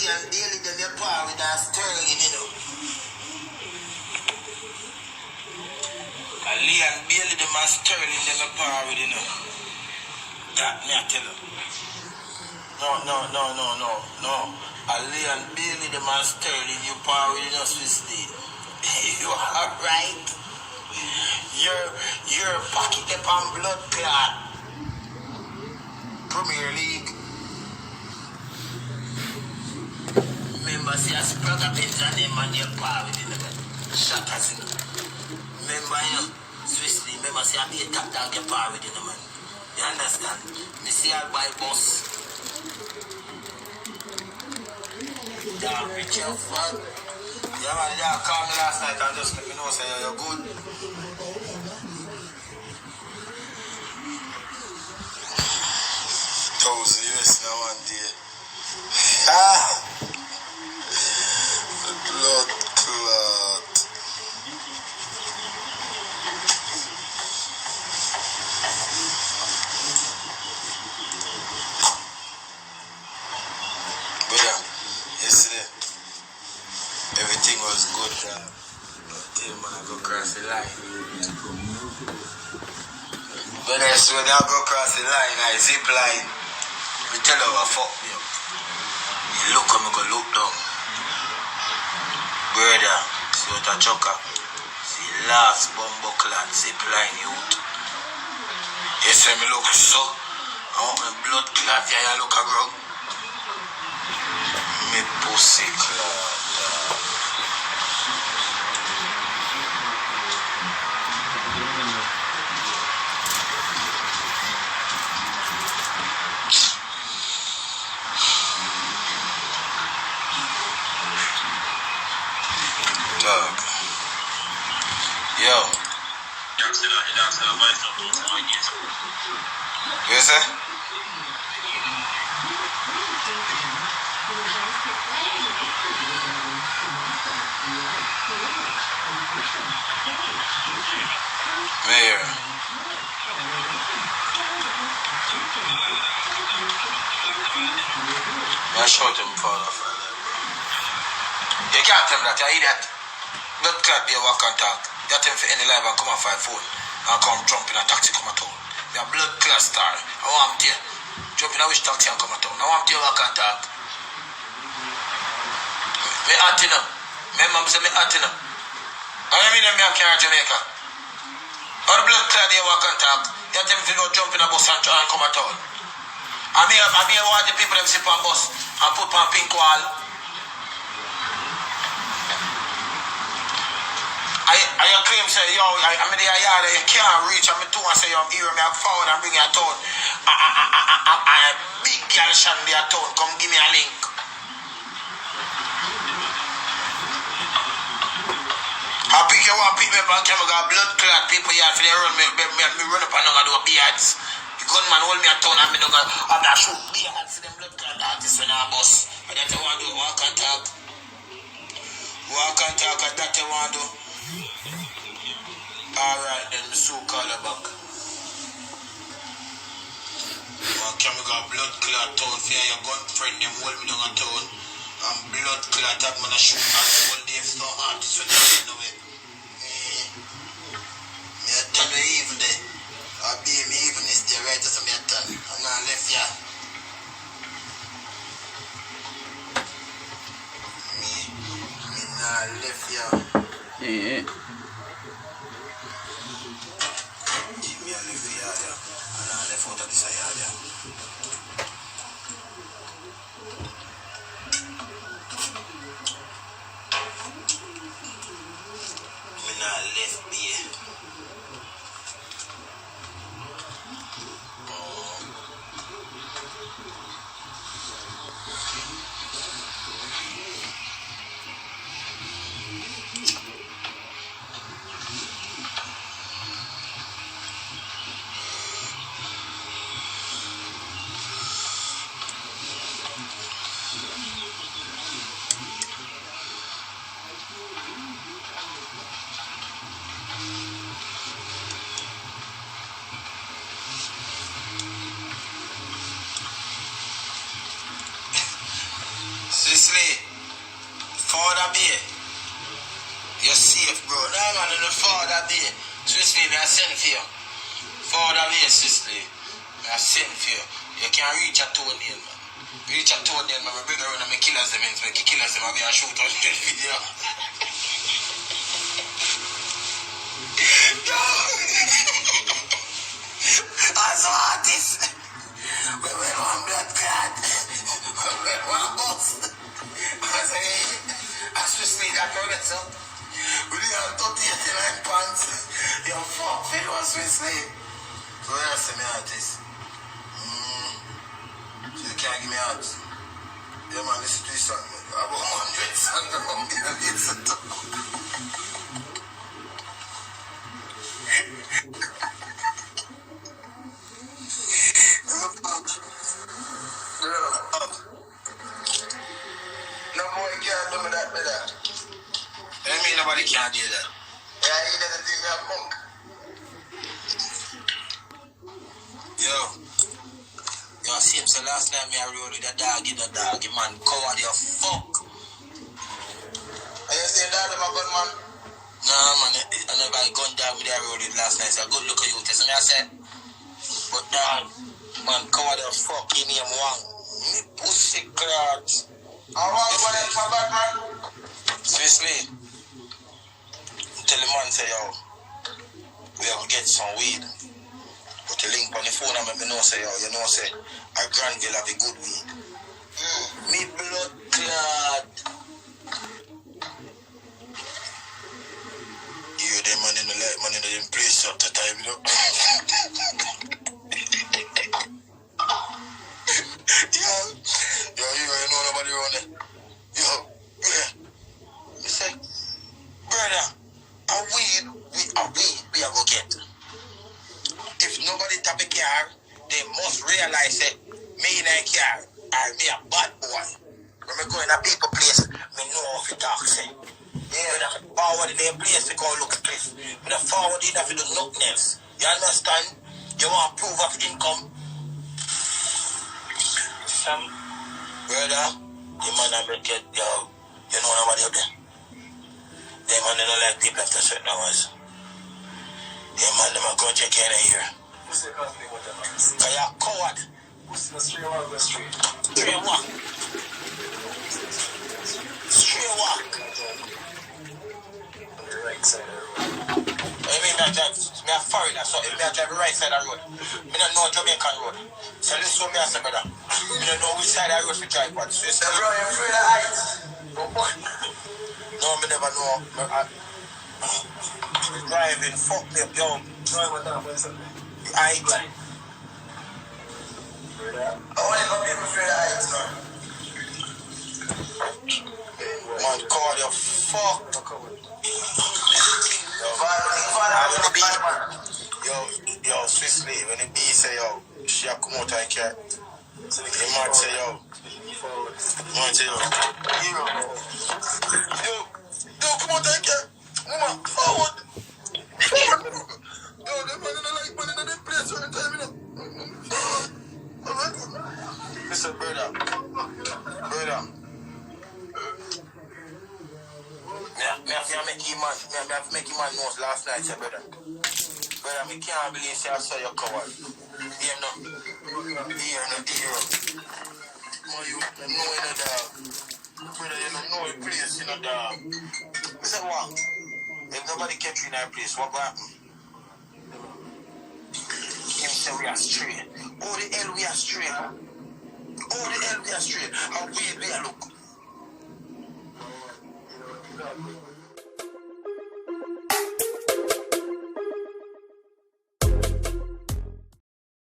and daily them your power with that sterling, you know. Ali and Bailey them and sterling them your power with, you know. That me I tell you. No. Ali and Bailey them and sterling your power with, you know, Swiss League. You are right. Your pocket upon blood clot. Premier League. Remember, see, I sprung up in the name and your power with it. Shut us in. Remember, you know, Swiss League. Remember, see, I be a top dog your power with it, man. You understand? Me see, I buy bus. Damn, rich your fun. Yeah, man, you called me last night and just let me know, say you're good. $1,000 now one day. Blood clot. But yeah, yesterday, everything was good. Till man, I go cross the line. But that's when I go cross the line, I zip line. I tell you what fuck me up. You look, I'm gonna look down. Brother, see what a choker. See last bumbo clan zip line youth. You see me look so. I want my blood clot, yeah, you look a grog. Me pussy clot. Dawg. Yo. You say? Mayor. I shot him for the father. You can't tell me that, you idiot. Blood clot there walk and talk. You tell him for any live and come on 5 phone and come jump in a taxi come at town. You a blood clot star. I want him there. Jump in a which taxi and come at town. I want him there walk and talk. Me hot you know. My mom say me hot you know. I mean me a carry Jamaica. Or the blood clot there walk and talk. You tell him if you go jump in a bus and try and come at town. I mean want the people them sit on bus and put on pink wall. I claim say, yo, I'm in the yard, you can't reach, I'm too and say, yo, here, me forward and bring you a town. A big girl shan there a town, come give me a link. I pick you up, pick me up and camera, got blood clot, people here, for they run me run up and do a beards. The gunman hold me a town and me don't have that shoot beards for them blood clot artists when I bus. And that's what I want to do, walk and talk. Walk and talk, and that's what I want to do. Alright then, the so-called back. Can we got blood clot town for your gun friend them hold me down a town. And blood clot that man a shoot at all day for no artists when they get away. Me a tell you even there. I be me even is there right as me a tell. And I left ya. Me nah left ya. Yeah. Father Bay. You're safe, bro. Nah, man, in the Father Bay. Swiftly, I send for you. Father Bay, Swiftly. I send for you. You can't reach a toenail, man. Reach a toenail, man. I bring around and I kill us them. Make you kill us them. I'll be a shoot on the video. As an artist, we went on blood clot. We went on bust. I Swiftly, that progress up. We didn't have 39 pounds. Yo, fuck, it was Swiftly. So that's the artist. So you can't give me out. Yeah, man, listen to this song, man. I have 100 songs around me and listen to. No boy can't do me that better. I mean, nobody can't do that. Yeah, he doesn't think me a punk. Yo, see him, so last night me I rode with the dog, man, coward, you fuck. Are you saying that, my good man? Nah, man, I never gun down with the road with last night, so good look at you, tell me I said. But dog, man, coward, you fuck, he name Wang. Me pussy clot. I want to go for bad man. Seriously, tell the man, say, yo, we have to get some weed. But the link on the phone and me know say, yo, you know say, a Granville have a good weed. Me blood clot. You them man in the light, man in the place up the time, you know. Yo, you know nobody around there. Yo, yeah. You say, brother, a weed, we are go get. If nobody tap a car, they must realize that me in a car, I be a bad boy. When I go in a people place, me know how to talk, say. Yeah. When I forward in their place, they go look at place. When I forward in, I do nothing else. You understand? You want proof of income? Some brother, the man I make it, yo, you know nobody out there. They man, they don't like people after certain hours. Yeah, man, them are going to check in here. What's the company with them? Because you're a coward. What's the straight walk? Straight walk. Straight walk. On the right side of the road. I mean, I drive, me a foreigner, so if me I drive the right side of the road, me don't know Jamaican road. So this is what me I say, brother. Me don't know which side of the road to drive, but so you say, bro, you're afraid of heights? No, me never know. Driving, fuck me up, yo. Drive what time, what's up? Height. I want to go people afraid of heights, man. Man, call you fuck. Yo, Swiftly, when the B say, yo, she a come out and care. The man say, yo. Man say, yo. Yo, come out and care. Mama, forward. Yo, the man in the like man in the place all the time, you know. Listen, brother. Me have to make you man know last night, say, brother. Brother, me can't believe say I saw your coward. Hear no. Man, you know in the dog. Brother, you don't know the place in the dog. I said, what? If nobody kept you in that place, what will happen? Him say we are straight. Oh, the hell we are straight. How weird we are look.